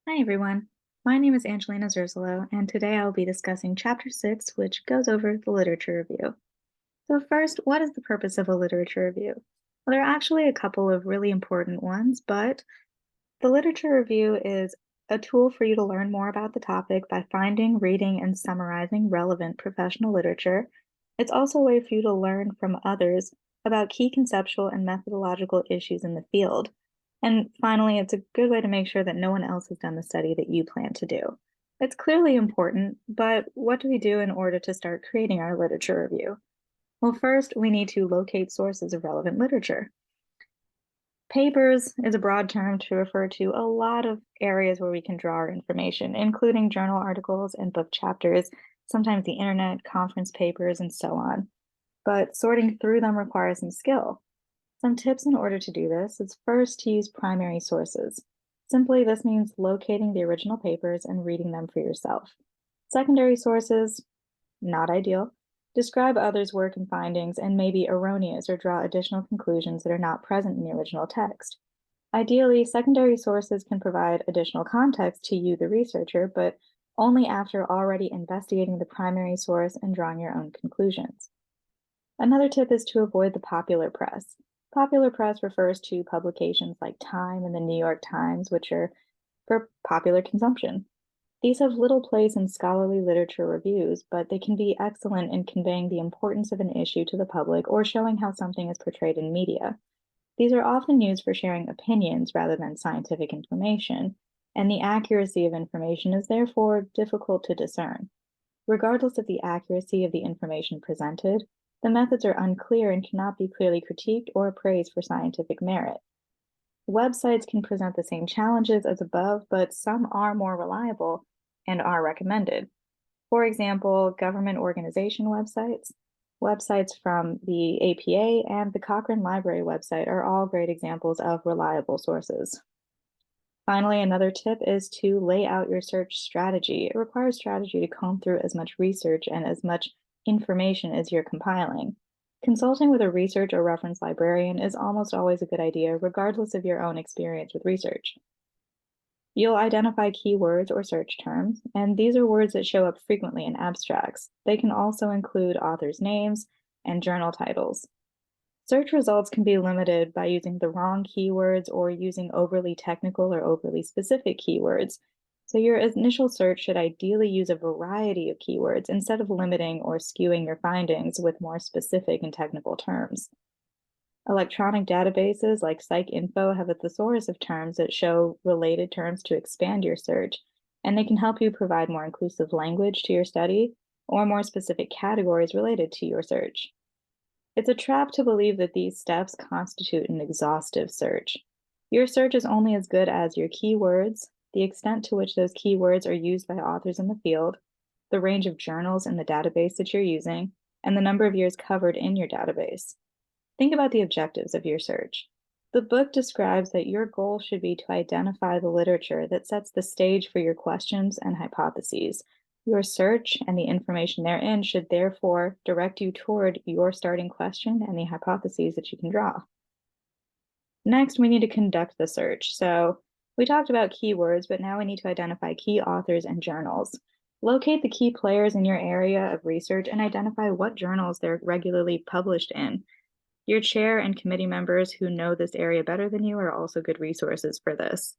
Hi, everyone. My name is Angelina Zerzolo, and today I'll be discussing Chapter 6, which goes over the literature review. So, first, what is the purpose of a literature review? Well, there are actually a couple of really important ones, but the literature review is a tool for you to learn more about the topic by finding, reading, and summarizing relevant professional literature. It's also a way for you to learn from others about key conceptual and methodological issues in the field. And finally, it's a good way to make sure that no one else has done the study that you plan to do. It's clearly important, but what do we do in order to start creating our literature review? Well, first, we need to locate sources of relevant literature. Papers is a broad term to refer to a lot of areas where we can draw our information, including journal articles and book chapters, sometimes the internet, conference papers, and so on. But sorting through them requires some skill. Some tips in order to do this is first to use primary sources. Simply, this means locating the original papers and reading them for yourself. Secondary sources, not ideal. Describe others' work and findings and may be erroneous or draw additional conclusions that are not present in the original text. Ideally, secondary sources can provide additional context to you, the researcher, but only after already investigating the primary source and drawing your own conclusions. Another tip is to avoid the popular press. Popular press refers to publications like Time and the New York Times, which are for popular consumption. These have little place in scholarly literature reviews, but they can be excellent in conveying the importance of an issue to the public or showing how something is portrayed in media. These are often used for sharing opinions rather than scientific information, and the accuracy of information is therefore difficult to discern. Regardless of the accuracy of the information presented, the methods are unclear and cannot be clearly critiqued or appraised for scientific merit. Websites can present the same challenges as above, but some are more reliable and are recommended. For example, government organization websites, websites from the APA, and the Cochrane Library website are all great examples of reliable sources. Finally, another tip is to lay out your search strategy. It requires strategy to comb through as much research and as much information as you're compiling. Consulting with a research or reference librarian is almost always a good idea, regardless of your own experience with research. You'll identify keywords or search terms, and these are words that show up frequently in abstracts. They can also include authors' names and journal titles. Search results can be limited by using the wrong keywords or using overly technical or overly specific keywords. So your initial search should ideally use a variety of keywords instead of limiting or skewing your findings with more specific and technical terms. Electronic databases like PsycInfo have a thesaurus of terms that show related terms to expand your search, and they can help you provide more inclusive language to your study or more specific categories related to your search. It's a trap to believe that these steps constitute an exhaustive search. Your search is only as good as your keywords, the extent to which those keywords are used by authors in the field, the range of journals in the database that you're using, and the number of years covered in your database. Think about the objectives of your search. The book describes that your goal should be to identify the literature that sets the stage for your questions and hypotheses. Your search and the information therein should therefore direct you toward your starting question and the hypotheses that you can draw. Next, we need to conduct the search. So we talked about keywords, but now we need to identify key authors and journals. Locate the key players in your area of research and identify what journals they're regularly published in. Your chair and committee members who know this area better than you are also good resources for this.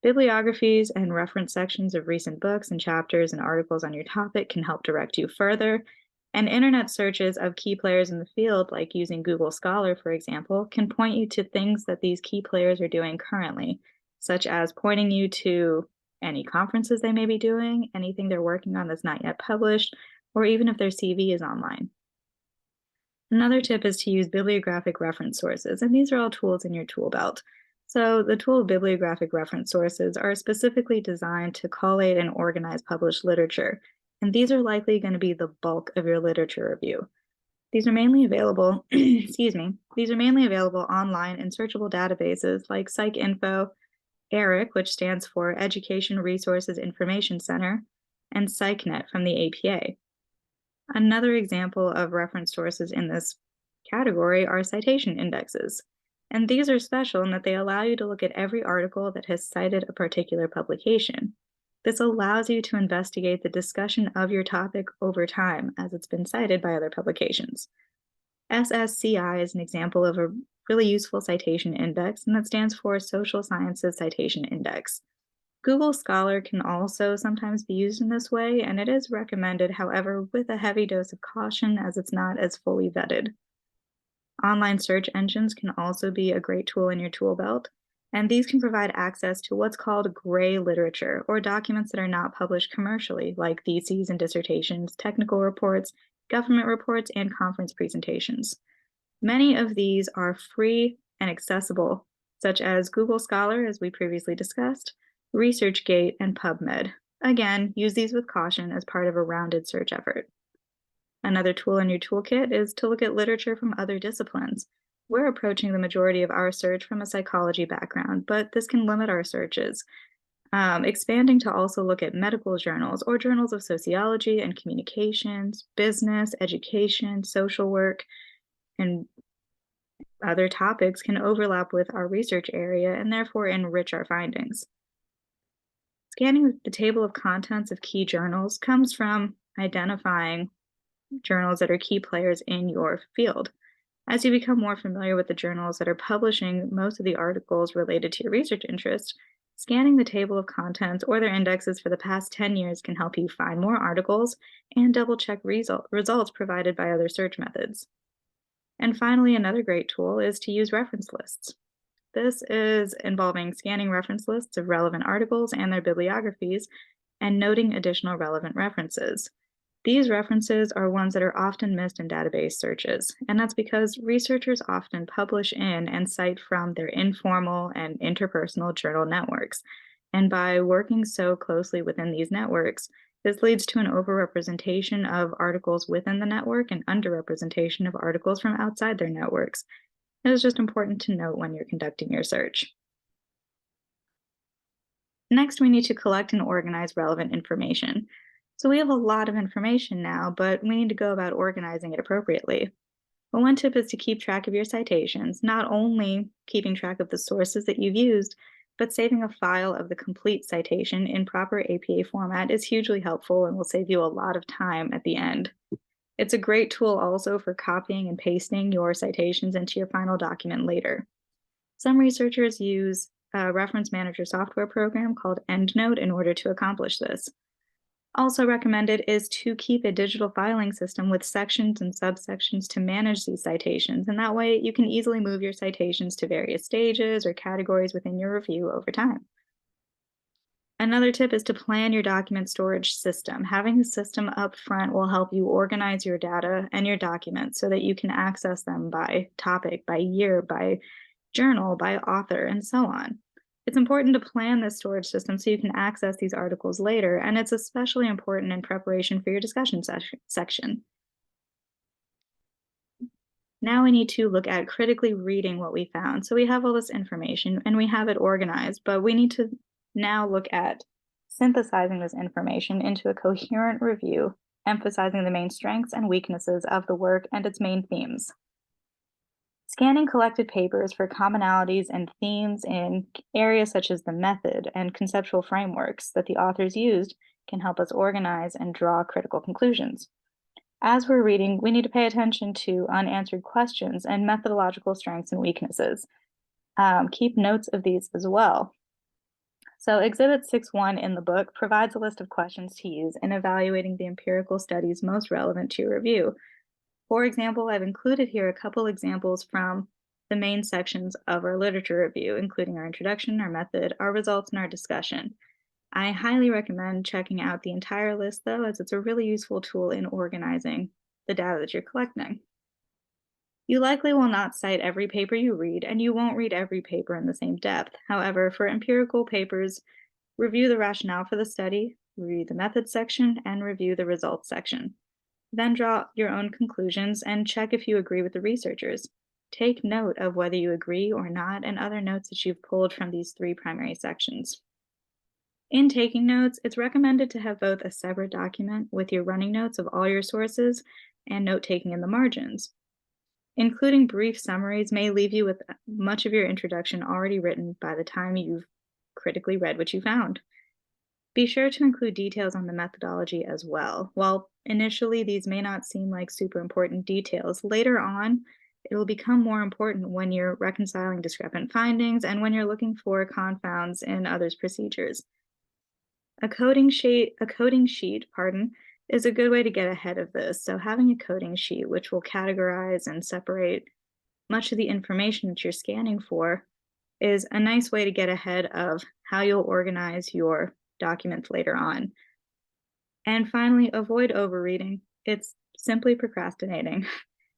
Bibliographies and reference sections of recent books and chapters and articles on your topic can help direct you further. And internet searches of key players in the field, like using Google Scholar, for example, can point you to things that these key players are doing currently, such as pointing you to any conferences they may be doing, anything they're working on that's not yet published, or even if their CV is online. Another tip is to use bibliographic reference sources, and these are all tools in your tool belt. So the tool bibliographic reference sources are specifically designed to collate and organize published literature, and these are likely going to be the bulk of your literature review. These are mainly available, excuse me, these are mainly available online in searchable databases like PsycInfo, ERIC, which stands for Education Resources Information Center, and PsycNet from the APA. Another example of reference sources in this category are citation indexes. And these are special in that they allow you to look at every article that has cited a particular publication. This allows you to investigate the discussion of your topic over time as it's been cited by other publications. SSCI is an example of a really useful citation index, and that stands for Social Sciences Citation Index. Google Scholar can also sometimes be used in this way, and it is recommended, however, with a heavy dose of caution as it's not as fully vetted. Online search engines can also be a great tool in your tool belt, and these can provide access to what's called gray literature, or documents that are not published commercially, like theses and dissertations, technical reports, government reports, and conference presentations. Many of these are free and accessible, such as Google Scholar, as we previously discussed, ResearchGate, and PubMed. Again, use these with caution as part of a rounded search effort. Another tool in your toolkit is to look at literature from other disciplines. We're approaching the majority of our search from a psychology background, but this can limit our searches. Expanding to also look at medical journals or journals of sociology and communications, business, education, social work, and other topics can overlap with our research area and therefore enrich our findings. Scanning the table of contents of key journals comes from identifying journals that are key players in your field. As you become more familiar with the journals that are publishing most of the articles related to your research interest, scanning the table of contents or their indexes for the past 10 years can help you find more articles and double-check results provided by other search methods. And finally, another great tool is to use reference lists. This is involving scanning reference lists of relevant articles and their bibliographies and noting additional relevant references. These references are ones that are often missed in database searches, and that's because researchers often publish in and cite from their informal and interpersonal journal networks. And by working so closely within these networks, this leads to an overrepresentation of articles within the network and underrepresentation of articles from outside their networks. It is just important to note when you're conducting your search. Next, we need to collect and organize relevant information. So we have a lot of information now, but we need to go about organizing it appropriately. Well, one tip is to keep track of your citations, not only keeping track of the sources that you've used, but saving a file of the complete citation in proper APA format is hugely helpful and will save you a lot of time at the end. It's a great tool also for copying and pasting your citations into your final document later. Some researchers use a reference manager software program called EndNote in order to accomplish this. Also recommended is to keep a digital filing system with sections and subsections to manage these citations, and that way you can easily move your citations to various stages or categories within your review over time. Another tip is to plan your document storage system. Having a system up front will help you organize your data and your documents so that you can access them by topic, by year, by journal, by author, and so on. It's important to plan this storage system so you can access these articles later, and it's especially important in preparation for your discussion section. Now we need to look at critically reading what we found. So we have all this information and we have it organized, but we need to now look at synthesizing this information into a coherent review, emphasizing the main strengths and weaknesses of the work and its main themes. Scanning collected papers for commonalities and themes in areas such as the method and conceptual frameworks that the authors used can help us organize and draw critical conclusions. As we're reading, we need to pay attention to unanswered questions and methodological strengths and weaknesses. Keep notes of these as well. So Exhibit 6.1 in the book provides a list of questions to use in evaluating the empirical studies most relevant to your review. For example, I've included here a couple examples from the main sections of our literature review, including our introduction, our method, our results, and our discussion. I highly recommend checking out the entire list, though, as it's a really useful tool in organizing the data that you're collecting. You likely will not cite every paper you read, and you won't read every paper in the same depth. However, for empirical papers, review the rationale for the study, read the methods section, and review the results section. Then draw your own conclusions and check if you agree with the researchers. Take note of whether you agree or not and other notes that you've pulled from these three primary sections. In taking notes, it's recommended to have both a separate document with your running notes of all your sources and note-taking in the margins. Including brief summaries may leave you with much of your introduction already written by the time you've critically read what you found. Be sure to include details on the methodology as well. While initially these may not seem like super important details, later on it'll become more important when you're reconciling discrepant findings and when you're looking for confounds in others' procedures. A coding sheet, pardon, is a good way to get ahead of this. So having a coding sheet which will categorize and separate much of the information that you're scanning for is a nice way to get ahead of how you'll organize your documents later on. And finally, avoid overreading. It's simply procrastinating.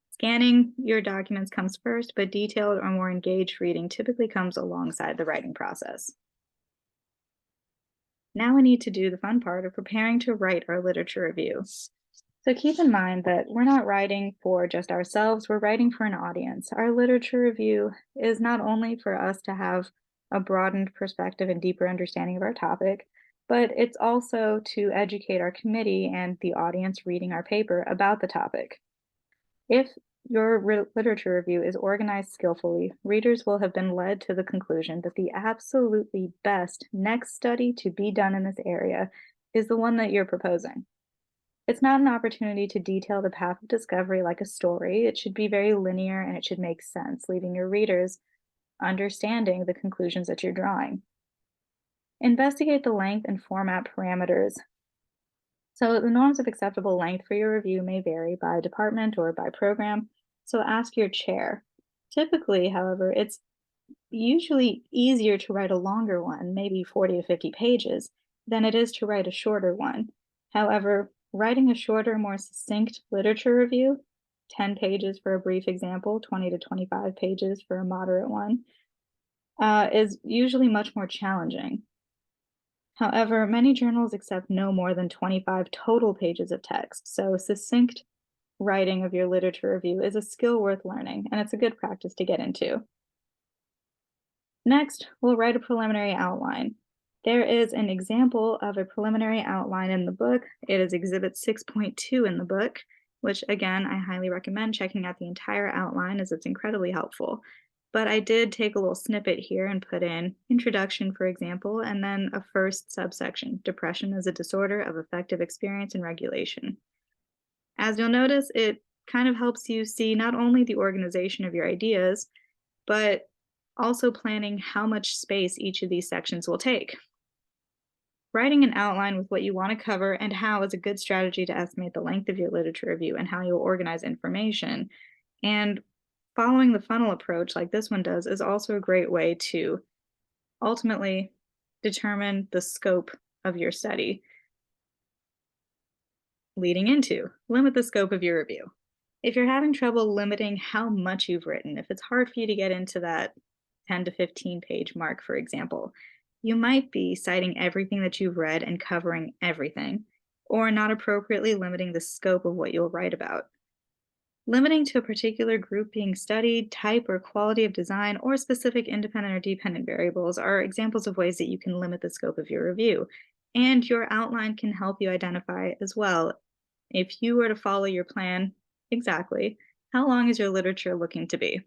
Scanning your documents comes first, but detailed or more engaged reading typically comes alongside the writing process. Now we need to do the fun part of preparing to write our literature review. So keep in mind that we're not writing for just ourselves, we're writing for an audience. Our literature review is not only for us to have a broadened perspective and deeper understanding of our topic, but it's also to educate our committee and the audience reading our paper about the topic. If your literature review is organized skillfully, readers will have been led to the conclusion that the absolutely best next study to be done in this area is the one that you're proposing. It's not an opportunity to detail the path of discovery like a story. It should be very linear and it should make sense, leaving your readers understanding the conclusions that you're drawing. Investigate the length and format parameters. So the norms of acceptable length for your review may vary by department or by program, so ask your chair. Typically, however, it's usually easier to write a longer one, maybe 40 to 50 pages, than it is to write a shorter one. However, writing a shorter, more succinct literature review, 10 pages for a brief example, 20 to 25 pages for a moderate one, is usually much more challenging. However, many journals accept no more than 25 total pages of text, so succinct writing of your literature review is a skill worth learning, and it's a good practice to get into. Next, we'll write a preliminary outline. There is an example of a preliminary outline in the book. It is Exhibit 6.2 in the book, which again, I highly recommend checking out the entire outline as it's incredibly helpful. But I did take a little snippet here and put in introduction, for example, and then a first subsection, depression as a disorder of affective experience and regulation. As you'll notice, it kind of helps you see not only the organization of your ideas, but also planning how much space each of these sections will take. Writing an outline with what you want to cover and how is a good strategy to estimate the length of your literature review and how you'll organize information. And following the funnel approach like this one does is also a great way to ultimately determine the scope of your study. Leading into, limit the scope of your review. If you're having trouble limiting how much you've written, if it's hard for you to get into that 10 to 15 page mark, for example, you might be citing everything that you've read and covering everything, or not appropriately limiting the scope of what you'll write about. Limiting to a particular group being studied, type or quality of design, or specific independent or dependent variables are examples of ways that you can limit the scope of your review. And your outline can help you identify as well. If you were to follow your plan exactly, how long is your literature looking to be?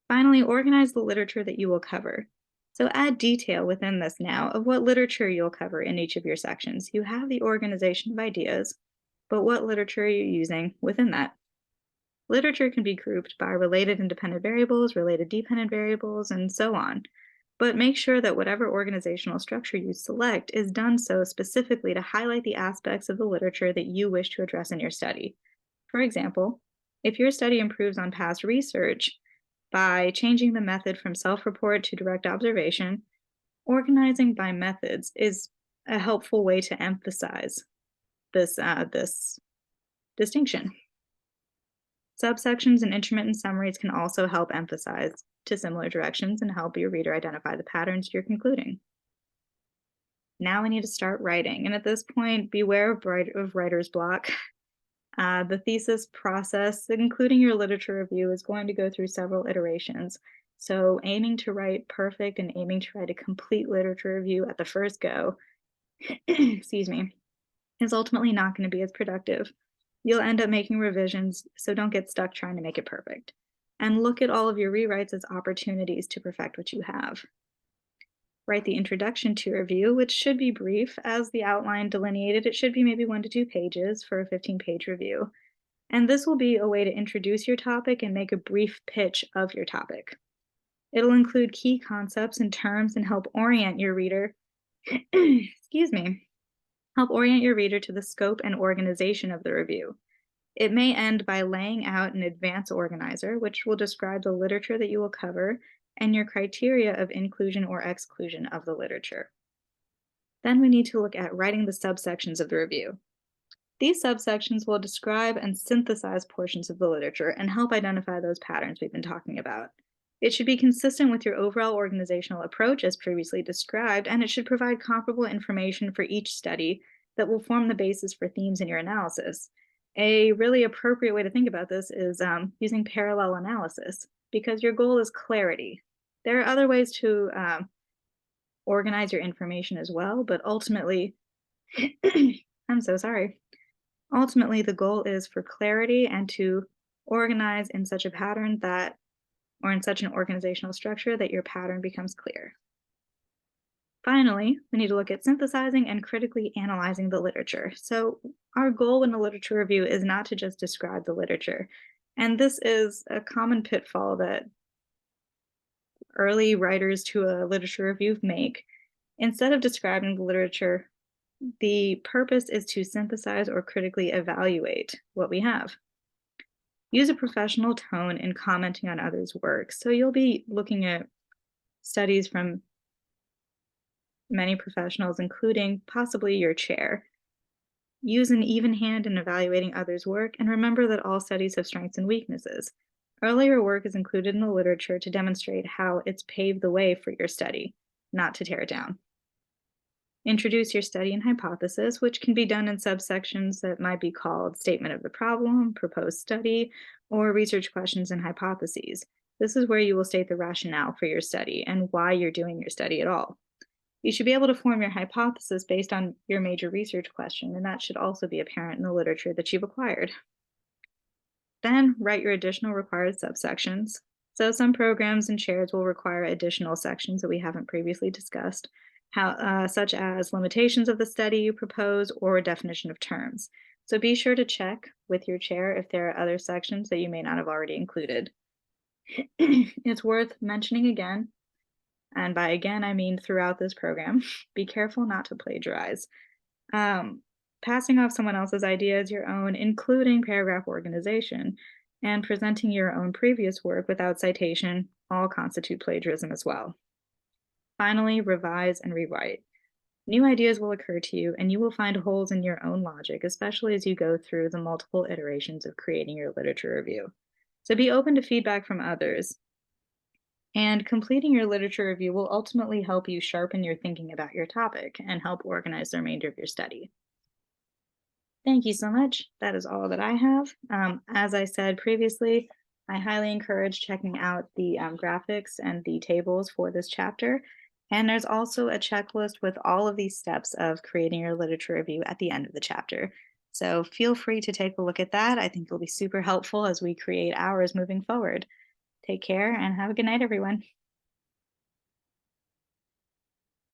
Finally, organize the literature that you will cover. So add detail within this now of what literature you'll cover in each of your sections. You have the organization of ideas, but what literature are you using within that? Literature can be grouped by related independent variables, related dependent variables, and so on. But make sure that whatever organizational structure you select is done so specifically to highlight the aspects of the literature that you wish to address in your study. For example, if your study improves on past research by changing the method from self-report to direct observation, organizing by methods is a helpful way to emphasize this distinction. Subsections and intermittent summaries can also help emphasize to similar directions and help your reader identify the patterns you're concluding. Now we need to start writing, and at this point, beware of writer's block. The thesis process, including your literature review, is going to go through several iterations. So aiming to write perfect and aiming to write a complete literature review at the first go, excuse me, is ultimately not going to be as productive. You'll end up making revisions, so don't get stuck trying to make it perfect. And look at all of your rewrites as opportunities to perfect what you have. Write the introduction to your review, which should be brief. As the outline delineated, it should be maybe 1 to 2 pages for a 15-page review. And this will be a way to introduce your topic and make a brief pitch of your topic. It'll include key concepts and terms and help orient your reader, excuse me, help orient your reader to the scope and organization of the review. It may end by laying out an advance organizer, which will describe the literature that you will cover and your criteria of inclusion or exclusion of the literature. Then we need to look at writing the subsections of the review. These subsections will describe and synthesize portions of the literature and help identify those patterns we've been talking about. It should be consistent with your overall organizational approach as previously described, and it should provide comparable information for each study that will form the basis for themes in your analysis. A really appropriate way to think about this is using parallel analysis, because your goal is clarity. There are other ways to organize your information as well, but ultimately, I'm so sorry. Ultimately, the goal is for clarity and to organize in such a pattern that, or in such an organizational structure that your pattern becomes clear. Finally, we need to look at synthesizing and critically analyzing the literature. So our goal in a literature review is not to just describe the literature. And this is a common pitfall that early writers to a literature review make. Instead of describing the literature, the purpose is to synthesize or critically evaluate what we have. Use a professional tone in commenting on others' work. So you'll be looking at studies from many professionals, including possibly your chair. Use an even hand in evaluating others' work, and remember that all studies have strengths and weaknesses. Earlier work is included in the literature to demonstrate how it's paved the way for your study, not to tear it down. Introduce your study and hypothesis, which can be done in subsections that might be called statement of the problem, proposed study, or research questions and hypotheses. This is where you will state the rationale for your study and why you're doing your study at all. You should be able to form your hypothesis based on your major research question, and that should also be apparent in the literature that you've acquired. Then write your additional required subsections. So some programs and chairs will require additional sections that we haven't previously discussed, such as limitations of the study you propose or a definition of terms. So be sure to check with your chair if there are other sections that you may not have already included. It's worth mentioning again, and by again I mean throughout this program, be careful not to plagiarize. Passing off someone else's idea as your own, including paragraph organization, and presenting your own previous work without citation all constitute plagiarism as well. Finally, revise and rewrite. New ideas will occur to you, and you will find holes in your own logic, especially as you go through the multiple iterations of creating your literature review. So be open to feedback from others. And completing your literature review will ultimately help you sharpen your thinking about your topic and help organize the remainder of your study. Thank you so much. That is all that I have. As I said previously, I highly encourage checking out the graphics and the tables for this chapter. And there's also a checklist with all of these steps of creating your literature review at the end of the chapter. So feel free to take a look at that. I think it'll be super helpful as we create ours moving forward. Take care and have a good night, everyone.